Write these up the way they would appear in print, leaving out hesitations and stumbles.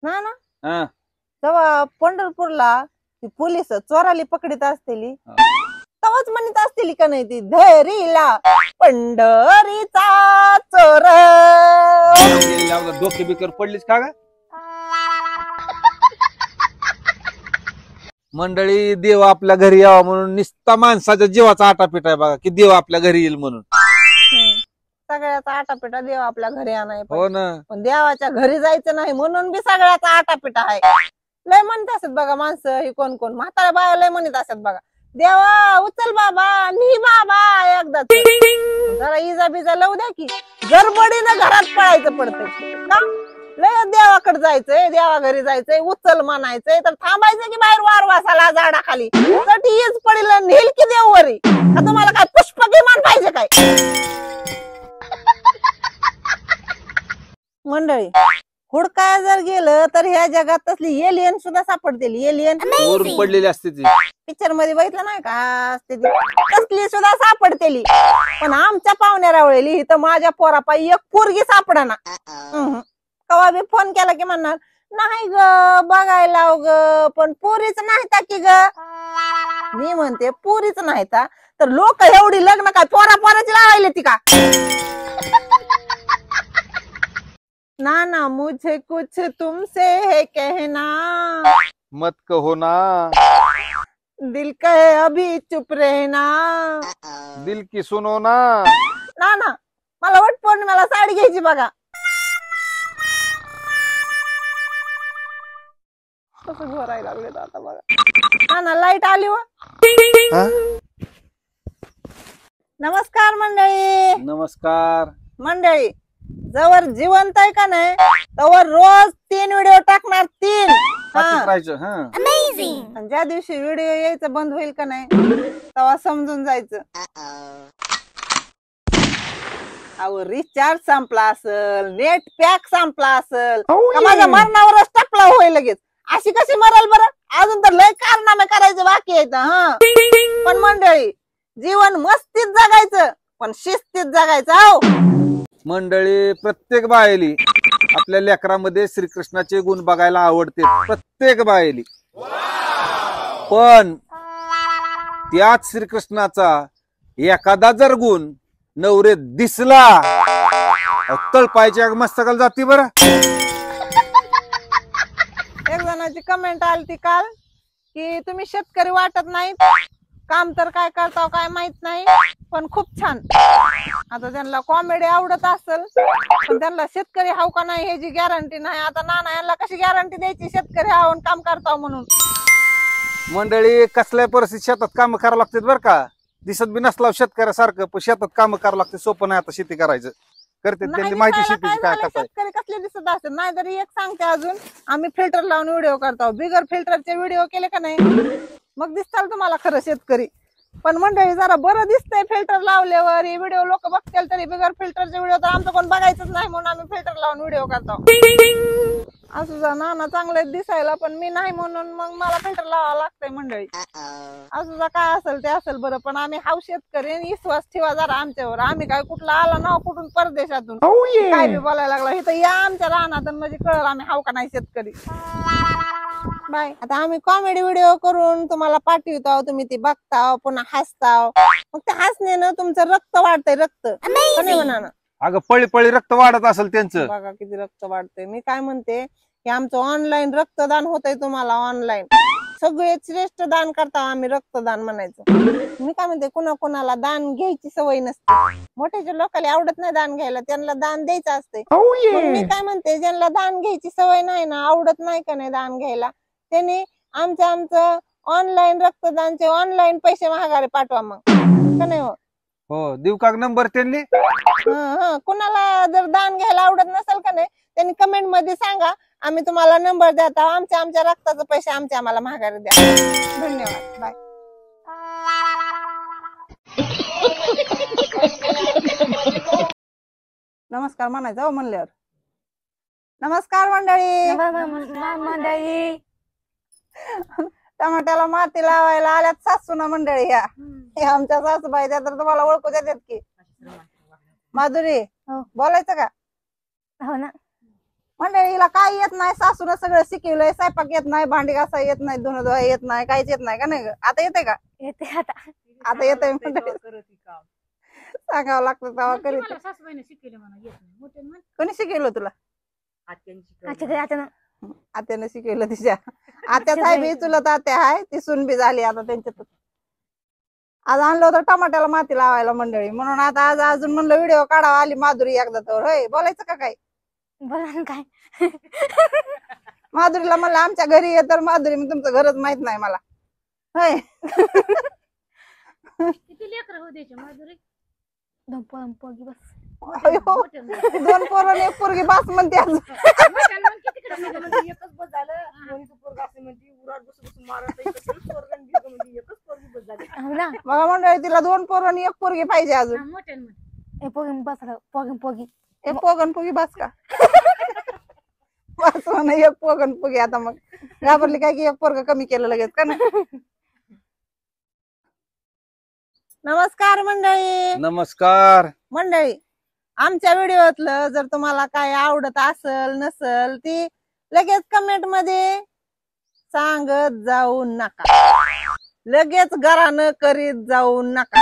ना ना हा तेव्हा पंढरपूरला ती पोलिस चोराली पकडीत असतेली तेव्हाच म्हणत असतेली का नाही ती धरीला पंढरीचा चोर डोके बिकर पडलीच का ग? मंडळी देव आपल्या घरी यावा म्हणून निस्ता माणसाच्या जीवाचा आटापिटा आहे बघा की देव आपल्या घरी येईल म्हणून. सगळ्याचा आटापिटा देव आपल्या घरी आणाय हो ना. पण देवाच्या घरी जायचं नाही म्हणून बी सगळ्याचा आटापिटा आहे. लय म्हणत असत बघा माणसं ही कोण कोण म्हाताऱ्या बाया लय म्हणत असत बघा देवा उचल बाबा नी बाबा एकदा जरा इजा बिजा लावू द्या की गडबडीनं घरात पळायचं पडतंय का लय देवाकडे जायचंय देवा घरी जायचंय उचल मानायचंय तर थांबायचं की बाहेर वारवासाला झाडाखाली हीच पडील नेल की देव वरी का तुम्हाला काय पुष्प विमान पाहिजे काय मंडळी हुडकाय जर गेलं तर ह्या जगात तसली एलियन सुद्धा सापडतील एलियन वरून पडलेली असते ती पिक्चर मध्ये बघितलं नाही का असते ती तसली सुद्धा सापडतेली पण आमच्या पाहुण्याला वळली इथं माझ्या पोरापायी एक पोरगी सापडना कवा बी फोन केला की म्हणणार नाही ग बघायला ग पण पोरीच नाही ता की ग मी म्हणते पोरीच नाही ता तर लोक एवढी लग्न काय पोरा पोराची लावायला ती का ना ना मुझे कुछ तुमसे है कहना मत कहो ना दिल कहे अभी चुप रहना दिल की सुनो ना ना मला वट पौर्णिमेला साडी घ्यायची बघा कसं घोरायला लागले आता बघा ना लाईट आली व नमस्कार मंडळी नमस्कार मंडळी जवळ जिवंत आहे का नाही तवर रोज 3 व्हिडिओ टाकणार 3 आणि ज्या दिवशी व्हिडिओ यायचं बंद होईल का नाही तेव्हा समजून जायचं अहो रिचार्ज संपला असल नेट पॅक संपला असल माझ्या मरणावरच टपला होईल लगेच अशी कशी मराल बरं अजून तर लय कारनामे करायचे बाकी आहेत पण मंडळी जीवन मस्तीत जगायचं पण शिस्तीत जगायचं हो मंडळी प्रत्येक बायली आपल्या लेकरामध्ये श्रीकृष्णाचे गुण बघायला आवडते प्रत्येक बायली पण त्याच श्रीकृष्णाचा एखादा जर गुण नवरे दिसला तळपायच्या मस्तकाला जाती बरं एक जणाची कमेंट आली काल की तुम्ही शेतकरी वाटत नाही काम तर काय करताव काय माहित नाही पण खूप छान आता त्यांना कॉमेडी आवडत असेल पण त्यांना शेतकरी हाव का नाही ह्याची गॅरंटी नाही आता नाना यांना कशी गॅरंटी द्यायची शेतकरी हाव काम करताव म्हणून मंडळी कसल्या परिस्थितीत शेतात काम करावं लागतात बरं का दिसत बी नसला शेतकऱ्यासारखं पण शेतात काम करावं लागते सोपं नाही आता शेती करायचं करते त्यांनी माहिती शेतीची काय कसं शेतकरी कसले दिसत असेल नाही तरी एक सांगते अजून आम्ही फिल्टर लावून व्हिडिओ करतो बिगर फिल्टरचे व्हिडिओ केले का नाही मग दिसताल तुम्हाला खरं शेतकरी पण मंडळी जरा बरं दिसतंय फिल्टर लावल्यावर ही व्हिडिओ लोक बघतील तरी बिगर फिल्टरचे व्हिडिओ तर आमचं कोण बघायचंच नाही म्हणून आम्ही फिल्टर लावून व्हिडिओ करतो असं नाना चांगले दिसायला पण मी नाही म्हणून मग मला फिल्टर लावावं लागतंय मंडळी असं काय असेल ते असेल बरं पण आम्ही हाव शेतकरी विश्वास ठेवा जरा आमच्यावर आम्ही काय कुठला आला ना कुठून परदेशातून काय बी बोलायला लागला इथं या आमच्या रानात म्हणजे कळलं आम्ही हाव का नाही शेतकरी बाय आता आम्ही कॉमेडी व्हिडिओ करून तुम्हाला पाठवतो तुम्ही ती बघताव पुन्हा हसताव मग ते हसण्यानं तुमचं रक्त वाढतंय रक्त म्हणा ना अगं पळी पळी रक्त वाढत असेल त्यांचं बघा किती रक्त वाढतंय मी काय म्हणते की आमचं ऑनलाईन रक्तदान होतंय तुम्हाला ऑनलाईन सगळे श्रेष्ठ दान करता आम्ही रक्तदान म्हणायचं मी काय म्हणते कुणाला दान घ्यायची सवय नसते मोठ्याच्या लोकांना आवडत नाही दान घ्यायला त्यांना दान द्यायचं असते मी काय म्हणते ज्यांना दान घ्यायची सवय नाही ना आवडत नाही का नाही दान घ्यायला त्यांनी आमचं ऑनलाईन रक्तदानचे ऑनलाईन पैसे माघारी पाठवा मग का नाही हो देऊ का नंबर त्यांनी कुणाला जर दान घ्यायला आवडत नसेल का नाही त्यांनी कमेंट मध्ये सांगा आम्ही तुम्हाला नंबर देतो आमच्या रक्ताचे पैसे आम्हाला माघारी द्या धन्यवाद बाय नमस्कार म्हणायचं हो म्हणल्यावर नमस्कार मंडळी टमाट्याला माती लावायला आल्यात सासूना मंडळी ह्या आमच्या सासूबाई त्या तर तुम्हाला ओळखू देतात की माधुरी बोलायचं का हो ना मंडळीला काय येत नाही, सासून सगळं शिकवलंय, स्वयंपाक येत नाही, भांडी घासा येत नाही, धुणं धुवा येत नाही, काहीच येत नाही का नाही ग? आता येते का? येते आता. आता येतंय मंडळी, सांगावं लागतं तेव्हा करीत. मला सासूबाईने शिकवलं म्हणा येत नाही मोठे म्हण कोणी शिकवलं तुला? अच्छा घरी आता आत्यानं शिकवलं तिच्या. आत्याच आहे बी, चुलत आत्या आहे, ती सून बी झाली आता त्यांच्यात. आज आणलं होतं टमाट्याला माती लावायला मंडळी, म्हणून आता आज अजून म्हणलं व्हिडिओ काढावा, आली माधुरी एकदा तर. होय, बोलायचं का काय? बोला ना काय. माधुरीला म्हणलं आमच्या घरी ये, तर माधुरी मी तुमचं घरच माहित नाही मला. होय. किती लेकर होऊ द्यायचे माधुरी पोगी बस. अयो, मोठे म्हण. 2 पोरं आणि 1 पोरगी बास म्हणते आज. मोठ्यानं म्हण की तिकडं म्हणजे एकच बस झालं दोन्हीचं पोरगं असं म्हणते उरात बसून बसून मारत एकच पोरगं आणि बिरगं म्हणजे एकच पोरगी बस झाली. हो ना. बघा मंडळी, तिला 2 पोरं आणि 1 पोरगी पाहिजे अजून. हा, मोठ्यानं म्हण. ए पोगी बस पोगी. एक पोगन पोगी बास का? बास म्हणा, 1 पोगन पोगी. आता मग घाबरली काय की 1 पोरग कमी केलं लगेच का नाही? नमस्कार मंडळी. नमस्कार. मंडळी, आमच्या व्हिडिओतलं जर तुम्हाला काय आवडत असल नसल ती लगेच कमेंट मध्ये सांगत जाऊ नका, लगेच घरानं करीत जाऊ नका.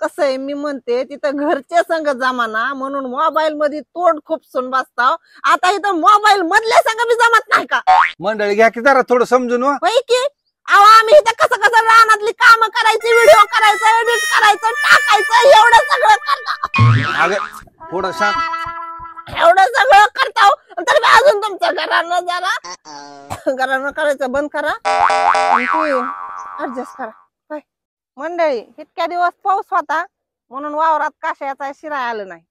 कसं आहे, मी म्हणते तिथं घरचे संग जमाना म्हणून मोबाईल मध्ये तोंड खुपसून बसताव. आता इथं मोबाईल मधले संग बी जमत नाही का? मंडळी घ्या की जरा थोडं समजून वा. होय की? अहो, आम्ही इथं कसं कसं रानातली कामं करायची, व्हिडिओ करायचं, एडिट करायचं, टाकायचं, एवढं सगळं करता. अगं थोडं शांत. एवढं सगळं करता तर बी अजून तुमचं घरानं जरा घरानं करायचं बंद करा, ऍडजस्ट करा. काय मंडळी, इतक्या दिवस पाऊस होता म्हणून वावरात काशाचा शिराय आलं नाही.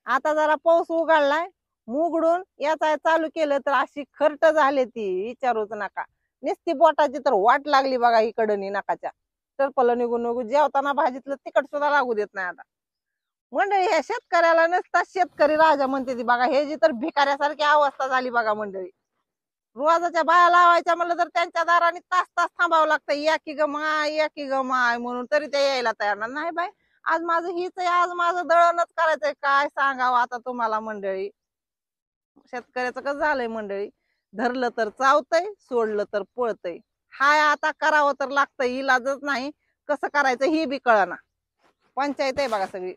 आता जरा पाऊस उघडलाय, मुगडून याचा चालू केलं तर अशी खर्ट झाली ती विचारूच नका. नुसती बोटाची तर वाट लागली बघा इकडनी नकाच्या. टरपलं निघून निघून जेवताना भाजीतलं तिखट सुद्धा लागू देत नाही आता. मंडळी, ह्या शेतकऱ्याला नसता शेतकरी राजा म्हणते ती बघा. हे जी तर भिकाऱ्यासारखी अवस्था झाली बघा मंडळी. रोजाच्या बाया लावायच्या म्हणलं तर त्यांच्या दाराने तास तास थांबावं लागतं. या की ग माय म्हणून, तरी ते यायला तयार नाही. बाय आज माझं हीच आहे, आज माझं दळणच करायचंय. काय सांगावं आता तुम्हाला मंडळी. शेतकऱ्याचं कसं झालंय मंडळी, धरलं तर चावतंय, सोडलं तर पळतंय. हाय आता करावं तर लागतंय, इलाजच नाही. कसं करायचं ही बी कळना. पंचायत आहे बघा सगळी.